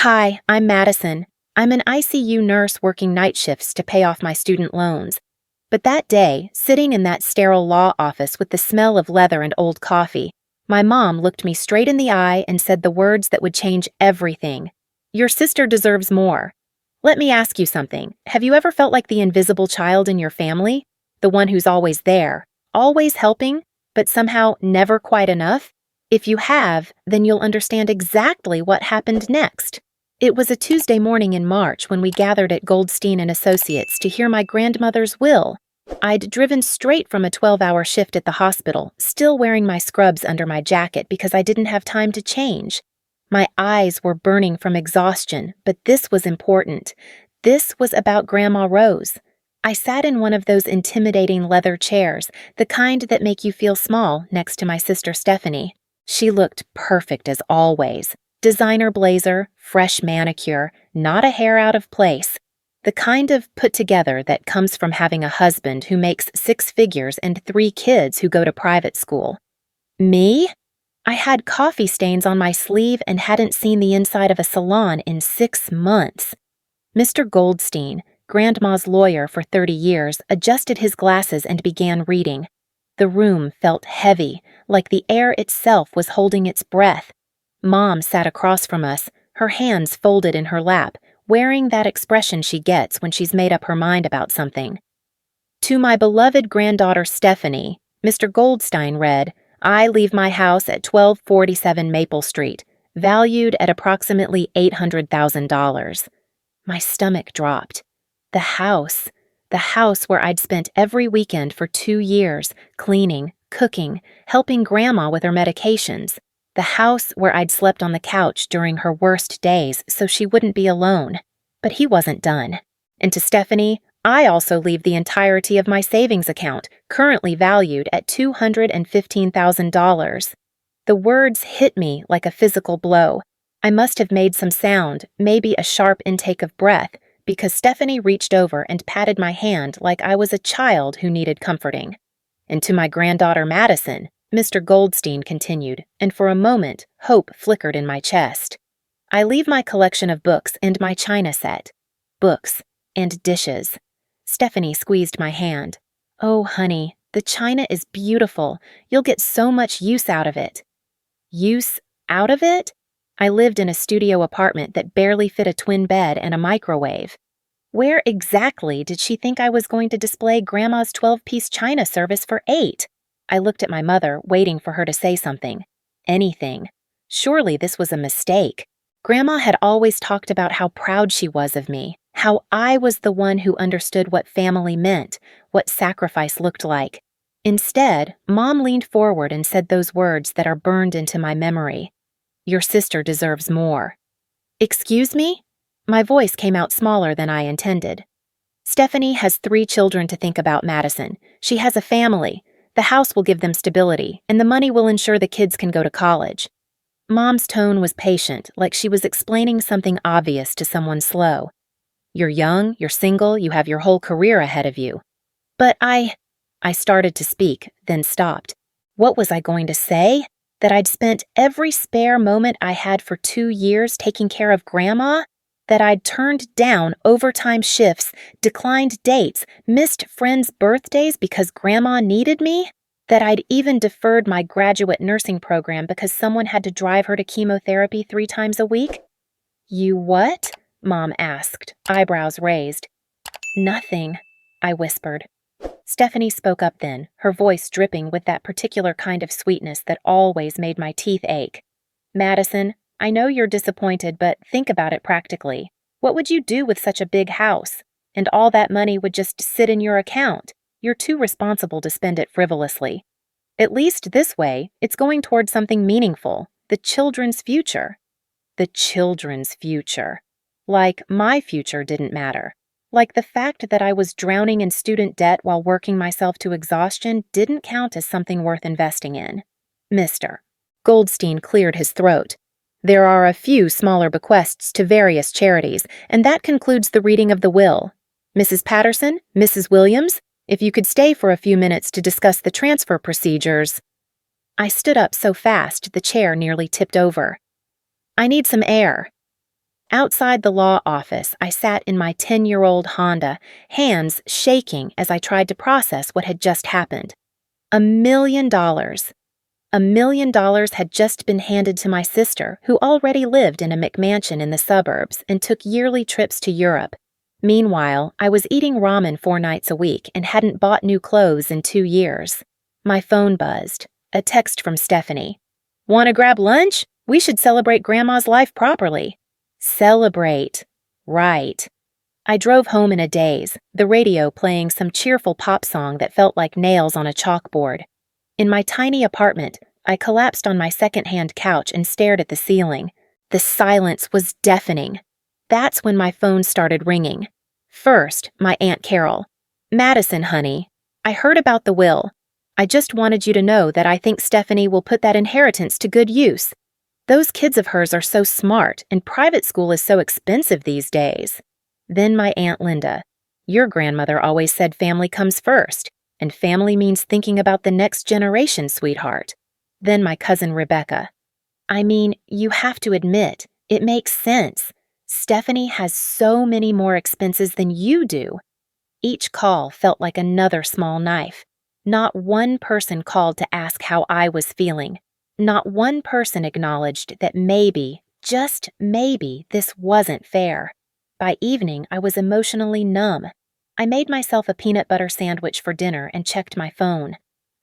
Hi, I'm Madison. I'm an ICU nurse working night shifts to pay off my student loans. But that day, sitting in that sterile law office with the smell of leather and old coffee, my mom looked me straight in the eye and said the words that would change everything. Your sister deserves more. Let me ask you something. Have you ever felt like the invisible child in your family? The one who's always there, always helping, but somehow never quite enough? If you have, then you'll understand exactly what happened next. It was a Tuesday morning in March when we gathered at Goldstein and Associates to hear my grandmother's will. I'd driven straight from a 12-hour shift at the hospital, still wearing my scrubs under my jacket because I didn't have time to change. My eyes were burning from exhaustion, but this was important. This was about Grandma Rose. I sat in one of those intimidating leather chairs, the kind that make you feel small, next to my sister Stephanie. She looked perfect as always. Designer blazer, fresh manicure, not a hair out of place. The kind of put together that comes from having a husband who makes 6 figures and 3 kids who go to private school. Me? I had coffee stains on my sleeve and hadn't seen the inside of a salon in 6 months. Mr. Goldstein, Grandma's lawyer for 30 years, adjusted his glasses and began reading. The room felt heavy, like the air itself was holding its breath. Mom sat across from us, her hands folded in her lap, wearing that expression she gets when she's made up her mind about something. To my beloved granddaughter Stephanie, Mr. Goldstein read, I leave my house at 1247 Maple Street, valued at approximately $800,000. My stomach dropped. The house where I'd spent every weekend for 2 years, cleaning, cooking, helping Grandma with her medications. The house where I'd slept on the couch during her worst days so she wouldn't be alone. But he wasn't done. And to Stephanie, I also leave the entirety of my savings account, currently valued at $215,000. The words hit me like a physical blow. I must have made some sound, maybe a sharp intake of breath, because Stephanie reached over and patted my hand like I was a child who needed comforting. And to my granddaughter Madison, Mr. Goldstein continued, and for a moment, hope flickered in my chest. I leave my collection of books and my china set. Books and dishes. Stephanie squeezed my hand. Oh, honey, the china is beautiful. You'll get so much use out of it. Use out of it? I lived in a studio apartment that barely fit a twin bed and a microwave. Where exactly did she think I was going to display Grandma's 12-piece china service for 8? I looked at my mother, waiting for her to say something. Anything. Surely this was a mistake. Grandma had always talked about how proud she was of me, how I was the one who understood what family meant, what sacrifice looked like. Instead, Mom leaned forward and said those words that are burned into my memory. Your sister deserves more. Excuse me? My voice came out smaller than I intended. Stephanie has 3 children to think about, Madison. She has a family. The house will give them stability, and the money will ensure the kids can go to college. Mom's tone was patient, like she was explaining something obvious to someone slow. You're young, you're single, you have your whole career ahead of you. But I started to speak, then stopped. What was I going to say? That I'd spent every spare moment I had for 2 years taking care of Grandma? That I'd turned down overtime shifts, declined dates, missed friends' birthdays because Grandma needed me? That I'd even deferred my graduate nursing program because someone had to drive her to chemotherapy 3 times a week? You what? Mom asked, eyebrows raised. Nothing, I whispered. Stephanie spoke up then, her voice dripping with that particular kind of sweetness that always made my teeth ache. Madison, I know you're disappointed, but think about it practically. What would you do with such a big house? And all that money would just sit in your account. You're too responsible to spend it frivolously. At least this way, it's going towards something meaningful, the children's future. The children's future. Like my future didn't matter. Like the fact that I was drowning in student debt while working myself to exhaustion didn't count as something worth investing in. Mr. Goldstein cleared his throat. There are a few smaller bequests to various charities, and that concludes the reading of the will. Mrs. Patterson, Mrs. Williams, if you could stay for a few minutes to discuss the transfer procedures. I stood up so fast the chair nearly tipped over. I need some air. Outside the law office, I sat in my 10-year-old Honda, hands shaking as I tried to process what had just happened. $1 million. $1 million had just been handed to my sister, who already lived in a McMansion in the suburbs and took yearly trips to Europe. Meanwhile, I was eating ramen 4 nights a week and hadn't bought new clothes in 2 years. My phone buzzed. A text from Stephanie. "Want to grab lunch? We should celebrate Grandma's life properly." Celebrate. Right. I drove home in a daze, the radio playing some cheerful pop song that felt like nails on a chalkboard. In my tiny apartment, I collapsed on my second-hand couch and stared at the ceiling. The silence was deafening. That's when my phone started ringing. First, my Aunt Carol. "Madison, honey, I heard about the will. I just wanted you to know that I think Stephanie will put that inheritance to good use. Those kids of hers are so smart, and private school is so expensive these days." Then my Aunt Linda. "Your grandmother always said family comes first, and family means thinking about the next generation, sweetheart." Then my cousin Rebecca. "I mean, you have to admit, it makes sense. Stephanie has so many more expenses than you do." Each call felt like another small knife. Not one person called to ask how I was feeling. Not one person acknowledged that maybe, just maybe, this wasn't fair. By evening, I was emotionally numb. I made myself a peanut butter sandwich for dinner and checked my phone.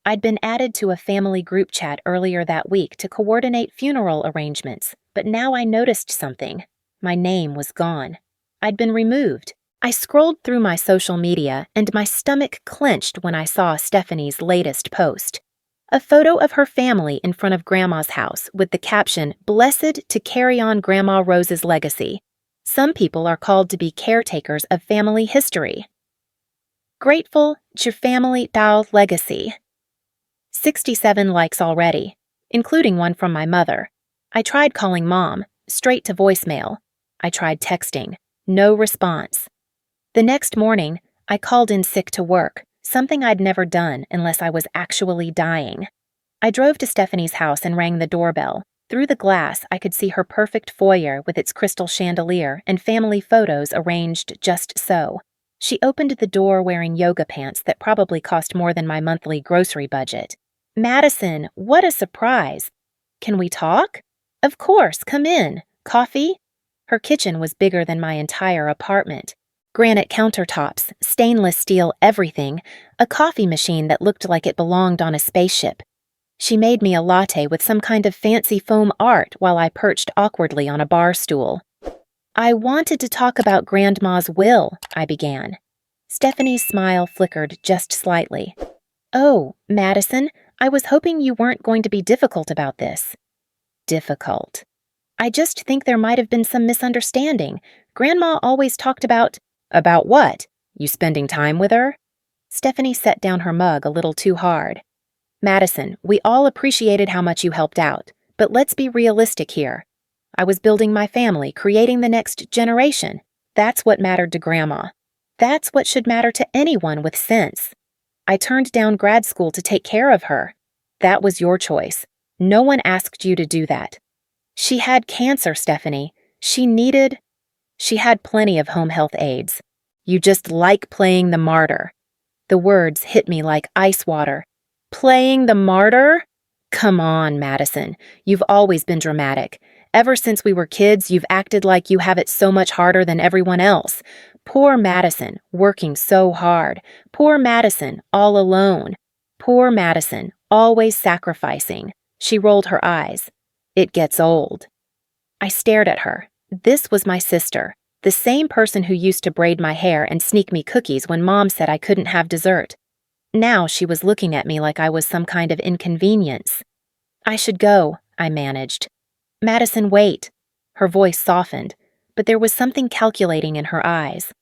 I'd been added to a family group chat earlier that week to coordinate funeral arrangements, but now I noticed something. My name was gone. I'd been removed. I scrolled through my social media, and my stomach clenched when I saw Stephanie's latest post. A photo of her family in front of Grandma's house with the caption, "Blessed to carry on Grandma Rose's legacy. Some people are called to be caretakers of family history. Grateful your family dal legacy." 67 likes already, including one from my mother. I tried calling Mom, straight to voicemail. I tried texting. No response. The next morning, I called in sick to work, something I'd never done unless I was actually dying. I drove to Stephanie's house and rang the doorbell. Through the glass, I could see her perfect foyer with its crystal chandelier and family photos arranged just so. She opened the door wearing yoga pants that probably cost more than my monthly grocery budget. "Madison, what a surprise. Can we talk?" "Of course, come in. Coffee?" Her kitchen was bigger than my entire apartment. Granite countertops, stainless steel everything, a coffee machine that looked like it belonged on a spaceship. She made me a latte with some kind of fancy foam art while I perched awkwardly on a bar stool. "I wanted to talk about Grandma's will," I began. Stephanie's smile flickered just slightly. "Oh, Madison, I was hoping you weren't going to be difficult about this." Difficult. "I just think there might have been some misunderstanding. Grandma always talked about—" "About what? You spending time with her?" Stephanie set down her mug a little too hard. "Madison, we all appreciated how much you helped out, but let's be realistic here. I was building my family, creating the next generation. That's what mattered to Grandma. That's what should matter to anyone with sense. I turned down grad school to take care of her. That was your choice. No one asked you to do that. She had cancer, Stephanie. She had plenty of home health aides. You just like playing the martyr." The words hit me like ice water. "Playing the martyr? Come on, Madison. You've always been dramatic. Ever since we were kids, you've acted like you have it so much harder than everyone else. Poor Madison, working so hard. Poor Madison, all alone. Poor Madison, always sacrificing." She rolled her eyes. "It gets old." I stared at her. This was my sister, the same person who used to braid my hair and sneak me cookies when Mom said I couldn't have dessert. Now she was looking at me like I was some kind of inconvenience. "I should go," I managed. "Madison, wait." Her voice softened, but there was something calculating in her eyes.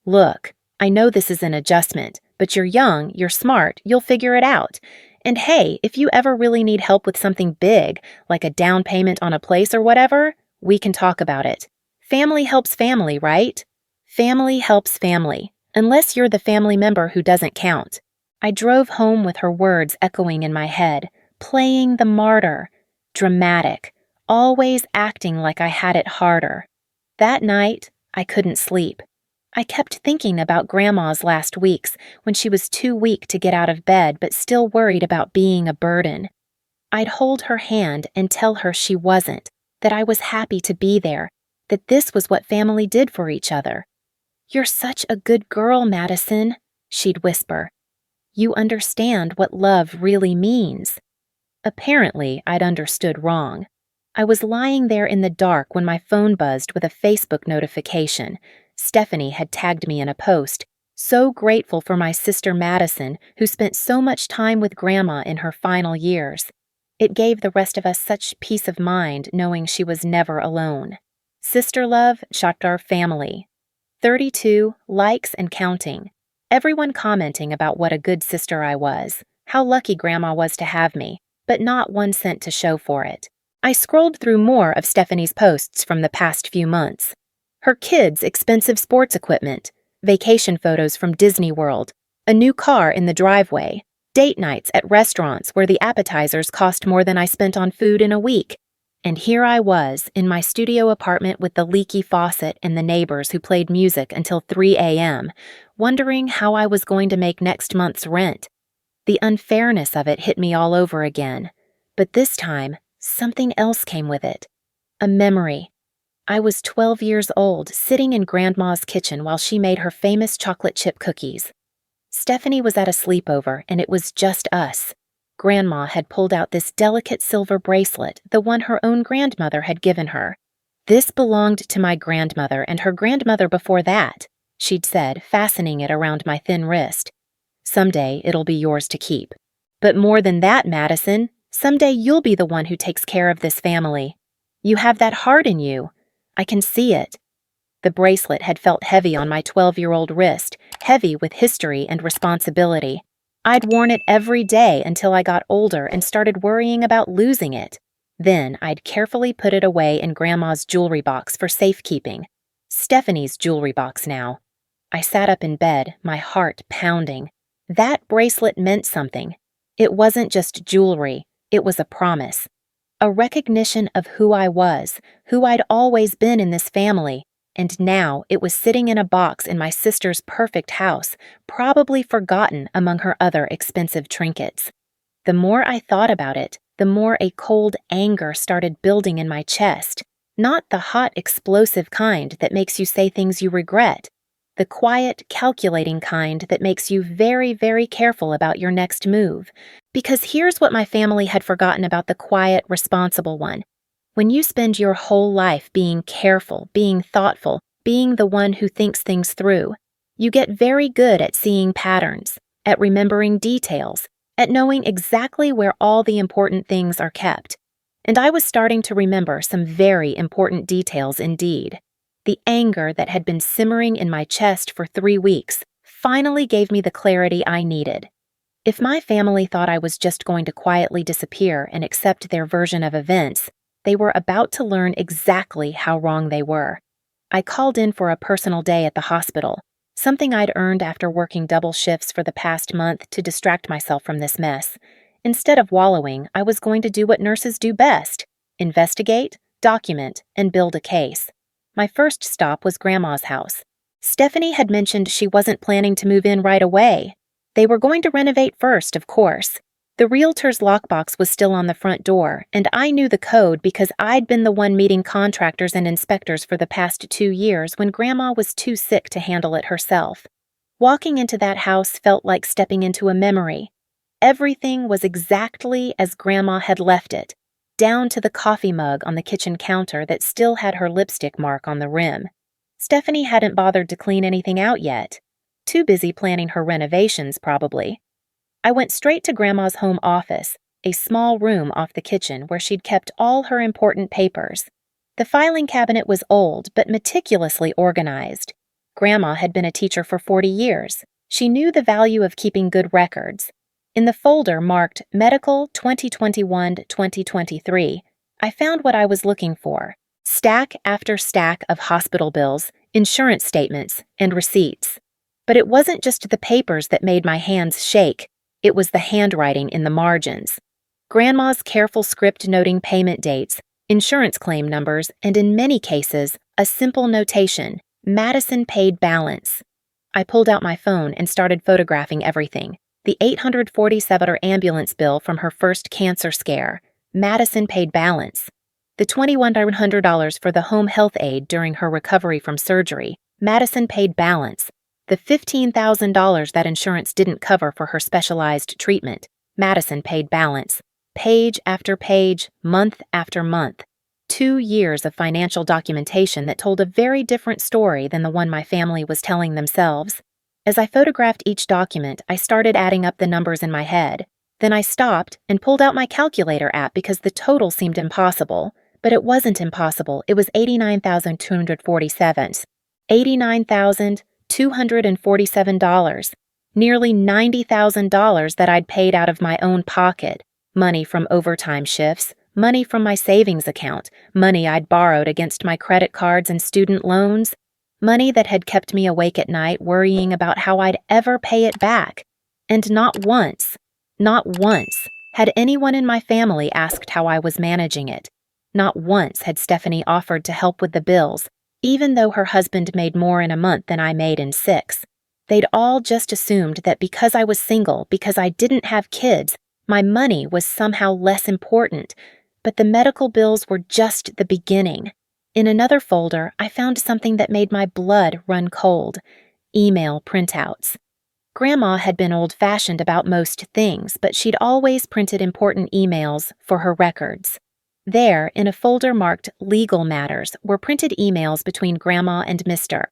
"Look, I know this is an adjustment, but you're young, you're smart, you'll figure it out. And hey, if you ever really need help with something big, like a down payment on a place or whatever, we can talk about it. Family helps family, right? Family helps family, unless you're the family member who doesn't count." I drove home with her words echoing in my head, playing the martyr, dramatic, always acting like I had it harder. That night, I couldn't sleep. I kept thinking about Grandma's last weeks when she was too weak to get out of bed but still worried about being a burden. I'd hold her hand and tell her she wasn't, that I was happy to be there, that this was what family did for each other. "You're such a good girl, Madison," she'd whisper. "You understand what love really means." Apparently, I'd understood wrong. I was lying there in the dark when my phone buzzed with a Facebook notification. Stephanie had tagged me in a post, so grateful for my sister Madison, who spent so much time with Grandma in her final years. It gave the rest of us such peace of mind knowing she was never alone. Sister love shocked our family. 32 likes and counting. Everyone commenting about what a good sister I was, how lucky Grandma was to have me, but not 1 cent to show for it. I scrolled through more of Stephanie's posts from the past few months. Her kids' expensive sports equipment, vacation photos from Disney World, a new car in the driveway, date nights at restaurants where the appetizers cost more than I spent on food in a week. And here I was, in my studio apartment with the leaky faucet and the neighbors who played music until 3 a.m., wondering how I was going to make next month's rent. The unfairness of it hit me all over again. But this time, something else came with it. A memory. I was 12 years old, sitting in Grandma's kitchen while she made her famous chocolate chip cookies. Stephanie was at a sleepover, and it was just us. Grandma had pulled out this delicate silver bracelet, the one her own grandmother had given her. "This belonged to my grandmother and her grandmother before that," she'd said, fastening it around my thin wrist. "Someday it'll be yours to keep. But more than that, Madison, someday you'll be the one who takes care of this family. You have that heart in you. I can see it." The bracelet had felt heavy on my 12-year-old wrist, heavy with history and responsibility. I'd worn it every day until I got older and started worrying about losing it. Then I'd carefully put it away in Grandma's jewelry box for safekeeping. Stephanie's jewelry box now. I sat up in bed, my heart pounding. That bracelet meant something. It wasn't just jewelry, it was a promise. A recognition of who I was, who I'd always been in this family, and now it was sitting in a box in my sister's perfect house, probably forgotten among her other expensive trinkets. The more I thought about it, the more a cold anger started building in my chest. Not the hot, explosive kind that makes you say things you regret. The quiet, calculating kind that makes you very, very careful about your next move. Because here's what my family had forgotten about the quiet, responsible one. When you spend your whole life being careful, being thoughtful, being the one who thinks things through, you get very good at seeing patterns, at remembering details, at knowing exactly where all the important things are kept. And I was starting to remember some very important details indeed. The anger that had been simmering in my chest for 3 weeks finally gave me the clarity I needed. If my family thought I was just going to quietly disappear and accept their version of events, they were about to learn exactly how wrong they were. I called in for a personal day at the hospital, something I'd earned after working double shifts for the past month to distract myself from this mess. Instead of wallowing, I was going to do what nurses do best: investigate, document, and build a case. My first stop was Grandma's house. Stephanie had mentioned she wasn't planning to move in right away. They were going to renovate first, of course. The realtor's lockbox was still on the front door, and I knew the code because I'd been the one meeting contractors and inspectors for the past 2 years when Grandma was too sick to handle it herself. Walking into that house felt like stepping into a memory. Everything was exactly as Grandma had left it, down to the coffee mug on the kitchen counter that still had her lipstick mark on the rim. Stephanie hadn't bothered to clean anything out yet. Too busy planning her renovations, probably. I went straight to Grandma's home office, a small room off the kitchen where she'd kept all her important papers. The filing cabinet was old but meticulously organized. Grandma had been a teacher for 40 years. She knew the value of keeping good records. In the folder marked Medical 2021-2023, I found what I was looking for: stack after stack of hospital bills, insurance statements, and receipts. But it wasn't just the papers that made my hands shake. It was the handwriting in the margins. Grandma's careful script noting payment dates, insurance claim numbers, and in many cases, A simple notation, Madison paid balance. I pulled out my phone and started photographing everything. The $847 ambulance bill from her first cancer scare. Madison paid balance. The $2,100 for the home health aid during her recovery from surgery. Madison paid balance. The $15,000 that insurance didn't cover for her specialized treatment. Madison paid balance. Page after page, month after month. 2 years of financial documentation that told a very different story than the one my family was telling themselves. As I photographed each document, I started adding up the numbers in my head. Then I stopped and pulled out my calculator app because the total seemed impossible. But it wasn't impossible. It was $89,247. $89,247. Nearly $90,000 that I'd paid out of my own pocket. Money from overtime shifts, money from my savings account, money I'd borrowed against my credit cards and student loans, money that had kept me awake at night worrying about how I'd ever pay it back. And not once had anyone in my family asked how I was managing it. Not once had Stephanie offered to help with the bills, even though her husband made more in a month than I made in 6. They'd all just assumed that because I was single, because I didn't have kids, my money was somehow less important. But the medical bills were just the beginning. In another folder, I found something that made my blood run cold. Email printouts. Grandma had been old-fashioned about most things, but she'd always printed important emails for her records. There, in a folder marked Legal Matters, were printed emails between Grandma and Mr.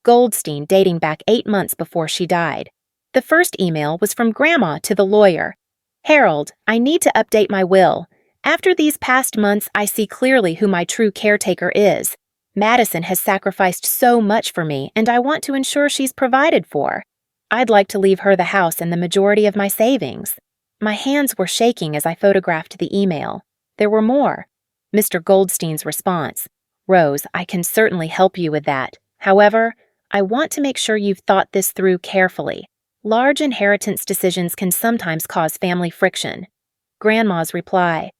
Goldstein dating back 8 months before she died. The first email was from Grandma to the lawyer. Harold, I need to update my will. After these past months, I see clearly who my true caretaker is. Madison has sacrificed so much for me, and I want to ensure she's provided for. I'd like to leave her the house and the majority of my savings. My hands were shaking as I photographed the email. There were more. Mr. Goldstein's response. Rose, I can certainly help you with that. However, I want to make sure you've thought this through carefully. Large inheritance decisions can sometimes cause family friction. Grandma's reply.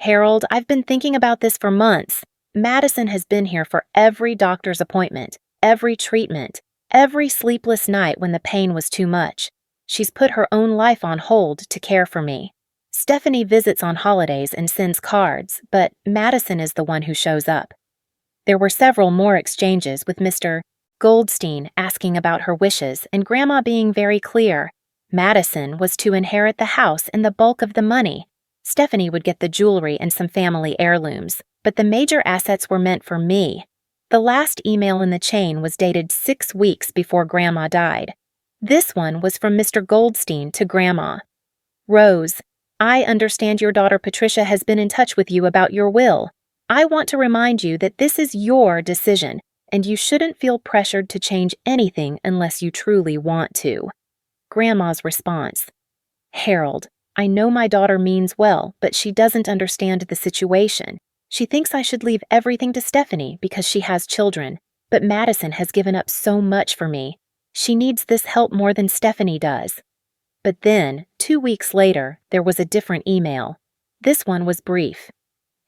Harold, I've been thinking about this for months. Madison has been here for every doctor's appointment, every treatment, every sleepless night when the pain was too much. She's put her own life on hold to care for me. Stephanie visits on holidays and sends cards, but Madison is the one who shows up. There were several more exchanges with Mr. Goldstein asking about her wishes and Grandma being very clear. Madison was to inherit the house and the bulk of the money. Stephanie would get the jewelry and some family heirlooms, but the major assets were meant for me. The last email in the chain was dated 6 weeks before Grandma died. This one was from Mr. Goldstein to Grandma. Rose, I understand your daughter Patricia has been in touch with you about your will. I want to remind you that this is your decision, and you shouldn't feel pressured to change anything unless you truly want to. Grandma's response. Harold, I know my daughter means well, but she doesn't understand the situation. She thinks I should leave everything to Stephanie because she has children, but Madison has given up so much for me. She needs this help more than Stephanie does. But then, 2 weeks later, there was a different email. This one was brief.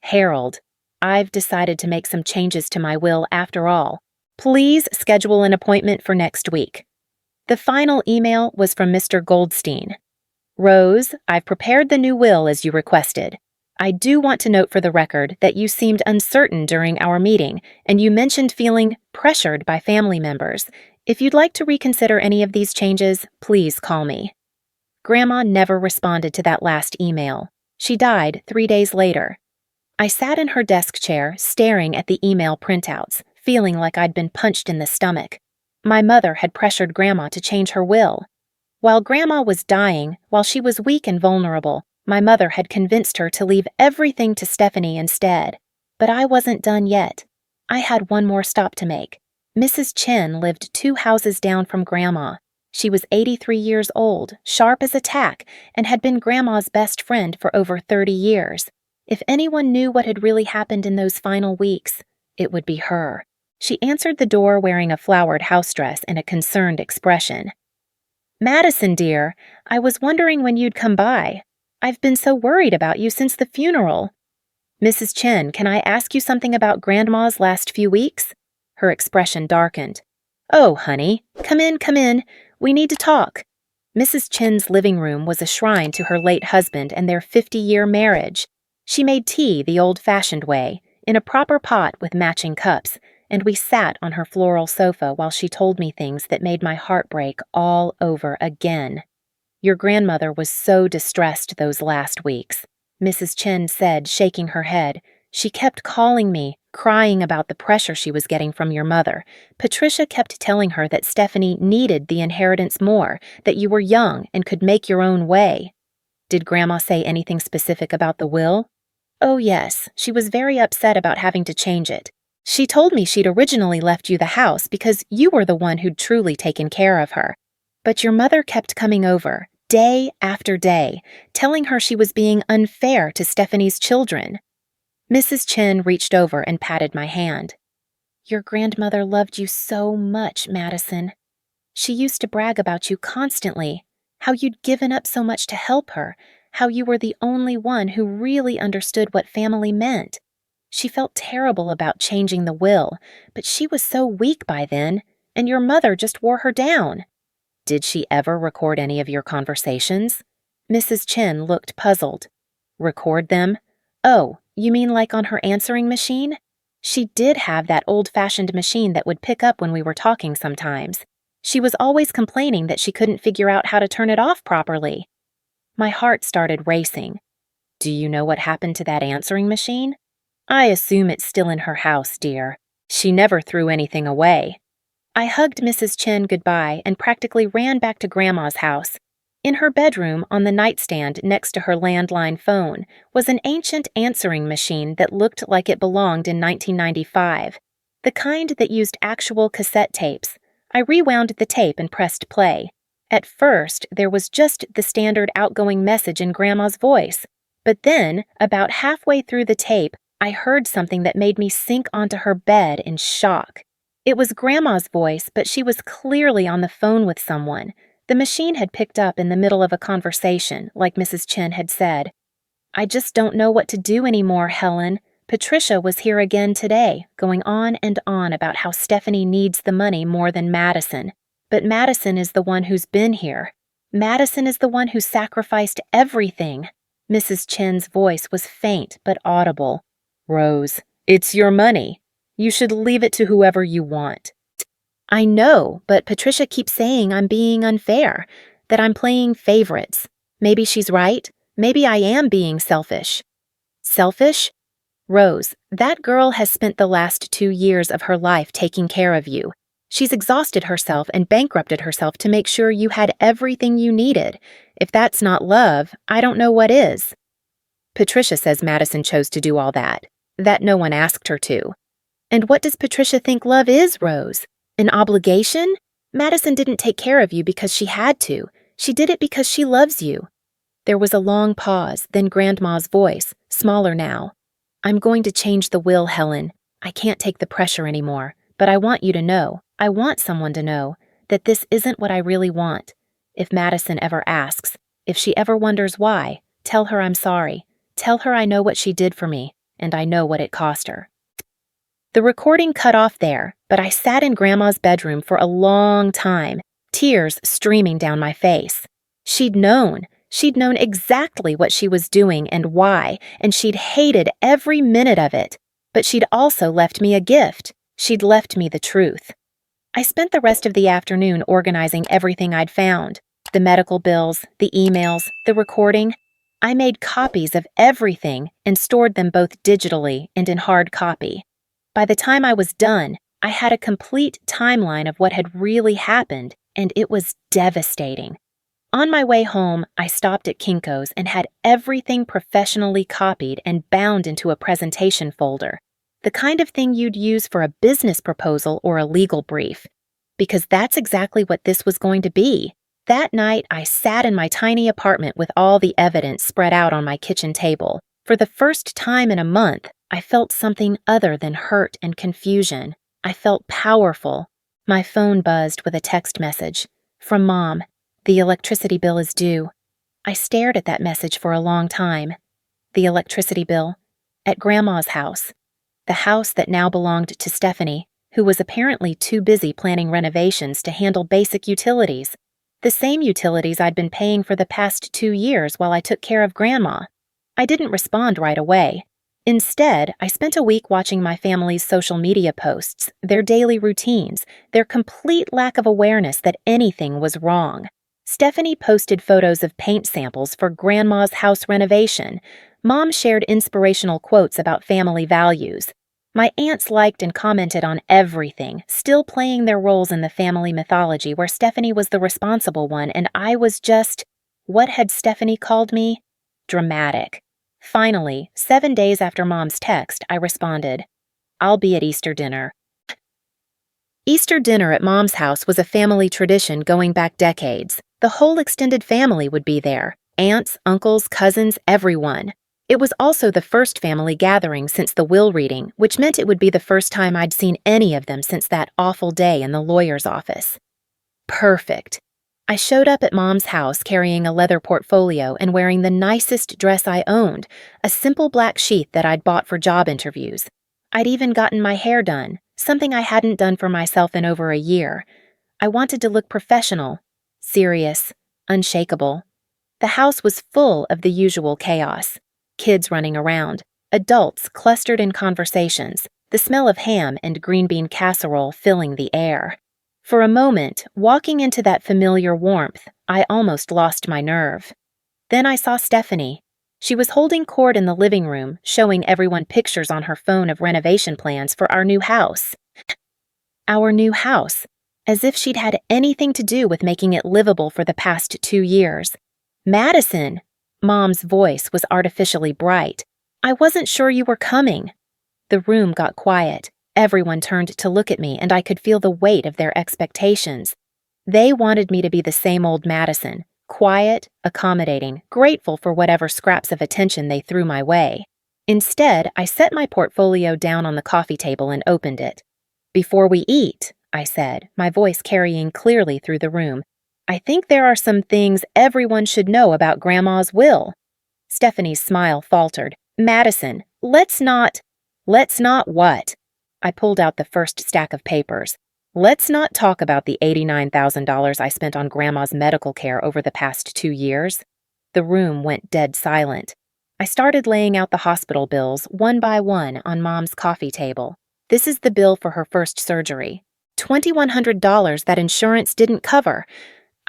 Harold, I've decided to make some changes to my will after all. Please schedule an appointment for next week. The final email was from Mr. Goldstein. Rose, I've prepared the new will as you requested. I do want to note for the record that you seemed uncertain during our meeting, and you mentioned feeling pressured by family members. If you'd like to reconsider any of these changes, please call me. Grandma never responded to that last email. She died 3 days later. I sat in her desk chair, staring at the email printouts, feeling like I'd been punched in the stomach. My mother had pressured Grandma to change her will. While Grandma was dying, while she was weak and vulnerable, my mother had convinced her to leave everything to Stephanie instead. But I wasn't done yet. I had one more stop to make. Mrs. Chen lived 2 houses down from Grandma. She was 83 years old, sharp as a tack, and had been Grandma's best friend for over 30 years. If anyone knew what had really happened in those final weeks, it would be her. She answered the door wearing a flowered house dress and a concerned expression. Madison, dear, I was wondering when you'd come by. I've been so worried about you since the funeral. Mrs. Chen, can I ask you something about Grandma's last few weeks? Her expression darkened. "Oh, honey, come in, come in. We need to talk." Mrs. Chin's living room was a shrine to her late husband and their 50-year marriage. She made tea the old-fashioned way, in a proper pot with matching cups, and we sat on her floral sofa while she told me things that made my heart break all over again. "Your grandmother was so distressed those last weeks," Mrs. Chin said, shaking her head. "She kept calling me, crying about the pressure she was getting from your mother. Patricia kept telling her that Stephanie needed the inheritance more, that you were young and could make your own way." "Did Grandma say anything specific about the will?" "Oh, yes. She was very upset about having to change it. She told me she'd originally left you the house because you were the one who'd truly taken care of her. But your mother kept coming over, day after day, telling her she was being unfair to Stephanie's children." Mrs. Chin reached over and patted my hand. "Your grandmother loved you so much, Madison. She used to brag about you constantly, how you'd given up so much to help her, how you were the only one who really understood what family meant. She felt terrible about changing the will, but she was so weak by then, and your mother just wore her down." "Did she ever record any of your conversations?" Mrs. Chin looked puzzled. "Record them? Oh, you mean like on her answering machine? She did have that old-fashioned machine that would pick up when we were talking sometimes. She was always complaining that she couldn't figure out how to turn it off properly." My heart started racing. "Do you know what happened to that answering machine?" "I assume it's still in her house, dear. She never threw anything away." I hugged Mrs. Chin goodbye and practically ran back to Grandma's house. In her bedroom, on the nightstand next to her landline phone, was an ancient answering machine that looked like it belonged in 1995, the kind that used actual cassette tapes. I rewound the tape and pressed play. At first, there was just the standard outgoing message in Grandma's voice, but then, about halfway through the tape, I heard something that made me sink onto her bed in shock. It was Grandma's voice, but she was clearly on the phone with someone. The machine had picked up in the middle of a conversation, like Mrs. Chin had said. "I just don't know what to do anymore, Helen. Patricia was here again today, going on and on about how Stephanie needs the money more than Madison. But Madison is the one who's been here. Madison is the one who sacrificed everything." Mrs. Chin's voice was faint but audible. "Rose, it's your money. You should leave it to whoever you want." "I know, but Patricia keeps saying I'm being unfair, that I'm playing favorites. Maybe she's right. Maybe I am being selfish." "Selfish? Rose, that girl has spent the last 2 years of her life taking care of you. She's exhausted herself and bankrupted herself to make sure you had everything you needed. If that's not love, I don't know what is." "Patricia says Madison chose to do all that no one asked her to." "And what does Patricia think love is, Rose? An obligation? Madison didn't take care of you because she had to. She did it because she loves you." There was a long pause, then Grandma's voice, smaller now. "I'm going to change the will, Helen. I can't take the pressure anymore, but I want you to know, I want someone to know, that this isn't what I really want. If Madison ever asks, if she ever wonders why, tell her I'm sorry. Tell her I know what she did for me, and I know what it cost her." The recording cut off there, but I sat in Grandma's bedroom for a long time, tears streaming down my face. She'd known exactly what she was doing and why, and she'd hated every minute of it. But she'd also left me a gift. She'd left me the truth. I spent the rest of the afternoon organizing everything I'd found. The medical bills, the emails, the recording. I made copies of everything and stored them both digitally and in hard copy. By the time I was done, I had a complete timeline of what had really happened, and it was devastating. On my way home, I stopped at Kinko's and had everything professionally copied and bound into a presentation folder, the kind of thing you'd use for a business proposal or a legal brief, because that's exactly what this was going to be. That night, I sat in my tiny apartment with all the evidence spread out on my kitchen table. For the first time in a month, I felt something other than hurt and confusion. I felt powerful. My phone buzzed with a text message. From Mom. "The electricity bill is due." I stared at that message for a long time. The electricity bill. At Grandma's house. The house that now belonged to Stephanie, who was apparently too busy planning renovations to handle basic utilities. The same utilities I'd been paying for the past 2 years while I took care of Grandma. I didn't respond right away. Instead, I spent a week watching my family's social media posts, their daily routines, their complete lack of awareness that anything was wrong. Stephanie posted photos of paint samples for Grandma's house renovation. Mom shared inspirational quotes about family values. My aunts liked and commented on everything, still playing their roles in the family mythology where Stephanie was the responsible one and I was just, what had Stephanie called me? Dramatic. Finally, 7 days after Mom's text, I responded, "I'll be at Easter dinner." Easter dinner at Mom's house was a family tradition going back decades. The whole extended family would be there. Aunts, uncles, cousins, everyone. It was also the first family gathering since the will reading, which meant it would be the first time I'd seen any of them since that awful day in the lawyer's office. Perfect. I showed up at Mom's house carrying a leather portfolio and wearing the nicest dress I owned, a simple black sheath that I'd bought for job interviews. I'd even gotten my hair done, something I hadn't done for myself in over a year. I wanted to look professional, serious, unshakable. The house was full of the usual chaos. Kids running around, adults clustered in conversations, the smell of ham and green bean casserole filling the air. For a moment, walking into that familiar warmth, I almost lost my nerve. Then I saw Stephanie. She was holding court in the living room, showing everyone pictures on her phone of renovation plans for our new house. Our new house, as if she'd had anything to do with making it livable for the past 2 years. "Madison!" Mom's voice was artificially bright. "I wasn't sure you were coming." The room got quiet. Everyone turned to look at me, and I could feel the weight of their expectations. They wanted me to be the same old Madison, quiet, accommodating, grateful for whatever scraps of attention they threw my way. Instead, I set my portfolio down on the coffee table and opened it. "Before we eat," I said, my voice carrying clearly through the room, "I think there are some things everyone should know about Grandma's will." Stephanie's smile faltered. "Madison, let's not what?" I pulled out the first stack of papers. "Let's not talk about the $89,000 I spent on Grandma's medical care over the past 2 years. The room went dead silent. I started laying out the hospital bills one by one on Mom's coffee table. "This is the bill for her first surgery. $2,100 that insurance didn't cover.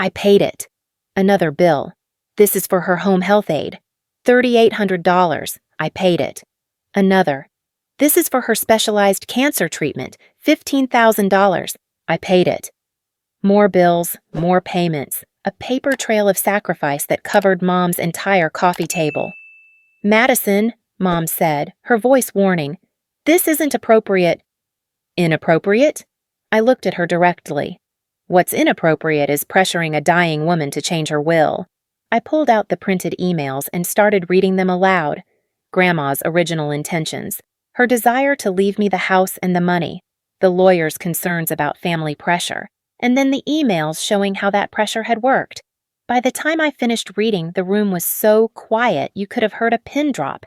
I paid it." Another bill. "This is for her home health aid. $3,800. I paid it." Another. "This is for her specialized cancer treatment. $15,000. I paid it." More bills, more payments, a paper trail of sacrifice that covered Mom's entire coffee table. "Madison," Mom said, her voice warning, "this isn't appropriate." "Inappropriate?" I looked at her directly. "What's inappropriate is pressuring a dying woman to change her will." I pulled out the printed emails and started reading them aloud. Grandma's original intentions. Her desire to leave me the house and the money, the lawyer's concerns about family pressure, and then the emails showing how that pressure had worked. By the time I finished reading, the room was so quiet you could have heard a pin drop.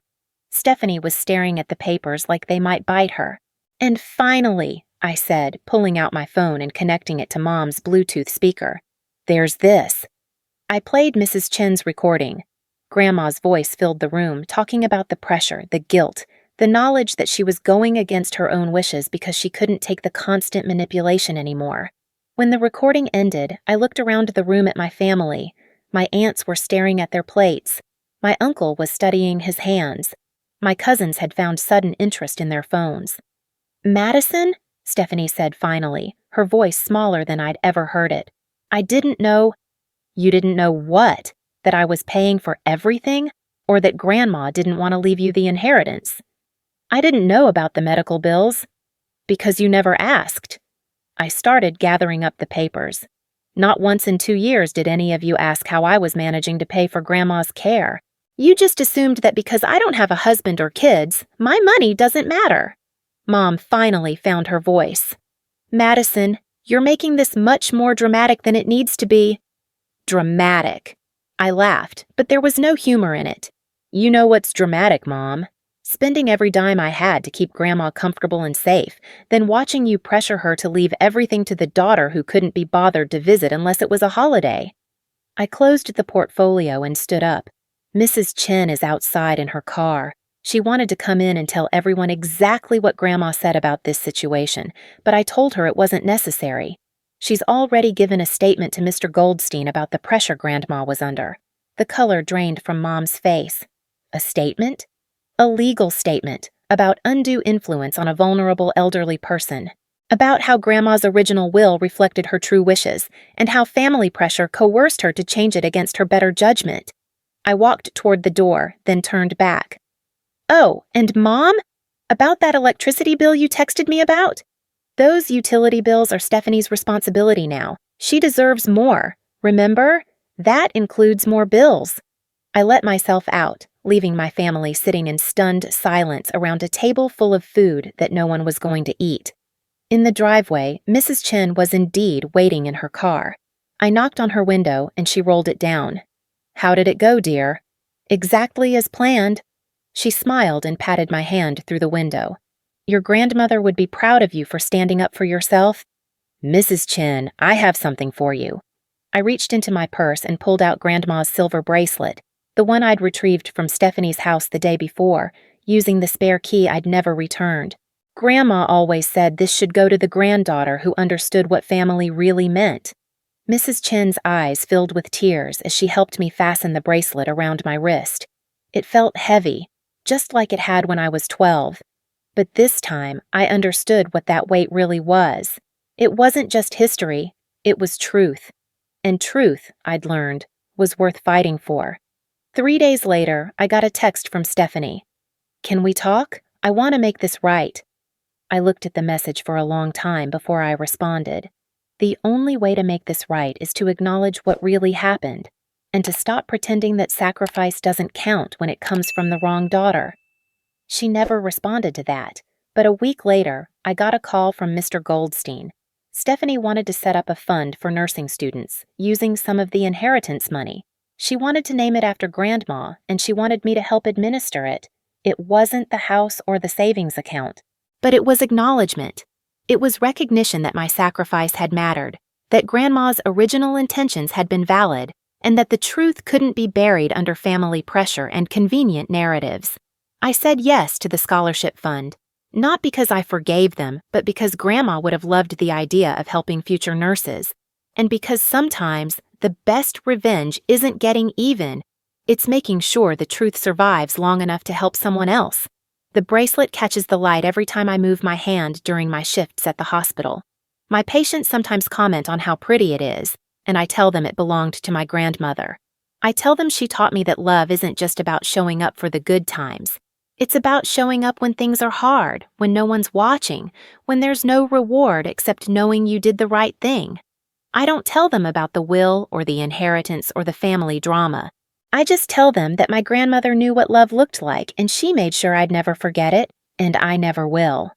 Stephanie was staring at the papers like they might bite her. "And finally," I said, pulling out my phone and connecting it to Mom's Bluetooth speaker, "there's this." I played Mrs. Chen's recording. Grandma's voice filled the room, talking about the pressure, the guilt, the knowledge that she was going against her own wishes because she couldn't take the constant manipulation anymore. When the recording ended, I looked around the room at my family. My aunts were staring at their plates. My uncle was studying his hands. My cousins had found sudden interest in their phones. "Madison?" Stephanie said finally, her voice smaller than I'd ever heard it. "I didn't know—" "You didn't know what? That I was paying for everything? Or that Grandma didn't want to leave you the inheritance?" "I didn't know about the medical bills." "Because you never asked." I started gathering up the papers. "Not once in 2 years did any of you ask how I was managing to pay for Grandma's care. You just assumed that because I don't have a husband or kids, my money doesn't matter." Mom finally found her voice. "Madison, you're making this much more dramatic than it needs to be." "Dramatic." I laughed, but there was no humor in it. "You know what's dramatic, Mom." spending every dime I had to keep Grandma comfortable and safe, then watching you pressure her to leave everything to the daughter who couldn't be bothered to visit unless it was a holiday. I closed the portfolio and stood up. Mrs. Chen is outside in her car. She wanted to come in and tell everyone exactly what Grandma said about this situation, but I told her it wasn't necessary. She's already given a statement to Mr. Goldstein about the pressure Grandma was under. The color drained from Mom's face. A statement? A legal statement about undue influence on a vulnerable elderly person. About how Grandma's original will reflected her true wishes, and how family pressure coerced her to change it against her better judgment. I walked toward the door, then turned back. Oh, and Mom? About that electricity bill you texted me about? Those utility bills are Stephanie's responsibility now. She deserves more. Remember? That includes more bills. I let myself out, leaving my family sitting in stunned silence around a table full of food that no one was going to eat. In the driveway, Mrs. Chen was indeed waiting in her car. I knocked on her window and she rolled it down. "How did it go, dear?" "Exactly as planned." She smiled and patted my hand through the window. "Your grandmother would be proud of you for standing up for yourself." "Mrs. Chen, I have something for you." I reached into my purse and pulled out Grandma's silver bracelet, the one I'd retrieved from Stephanie's house the day before, using the spare key I'd never returned. Grandma always said this should go to the granddaughter who understood what family really meant. Mrs. Chen's eyes filled with tears as she helped me fasten the bracelet around my wrist. It felt heavy, just like it had when I was 12. But this time, I understood what that weight really was. It wasn't just history, it was truth. And truth, I'd learned, was worth fighting for. 3 days later, I got a text from Stephanie. "Can we talk? I want to make this right." I looked at the message for a long time before I responded. The only way to make this right is to acknowledge what really happened, and to stop pretending that sacrifice doesn't count when it comes from the wrong daughter. She never responded to that, but a week later, I got a call from Mr. Goldstein. Stephanie wanted to set up a fund for nursing students, using some of the inheritance money. She wanted to name it after Grandma, and she wanted me to help administer it. It wasn't the house or the savings account, but it was acknowledgement. It was recognition that my sacrifice had mattered, that Grandma's original intentions had been valid, and that the truth couldn't be buried under family pressure and convenient narratives. I said yes to the scholarship fund, not because I forgave them, but because Grandma would have loved the idea of helping future nurses, and because sometimes the best revenge isn't getting even, it's making sure the truth survives long enough to help someone else. The bracelet catches the light every time I move my hand during my shifts at the hospital. My patients sometimes comment on how pretty it is, and I tell them it belonged to my grandmother. I tell them she taught me that love isn't just about showing up for the good times. It's about showing up when things are hard, when no one's watching, when there's no reward except knowing you did the right thing. I don't tell them about the will or the inheritance or the family drama. I just tell them that my grandmother knew what love looked like and she made sure I'd never forget it, and I never will.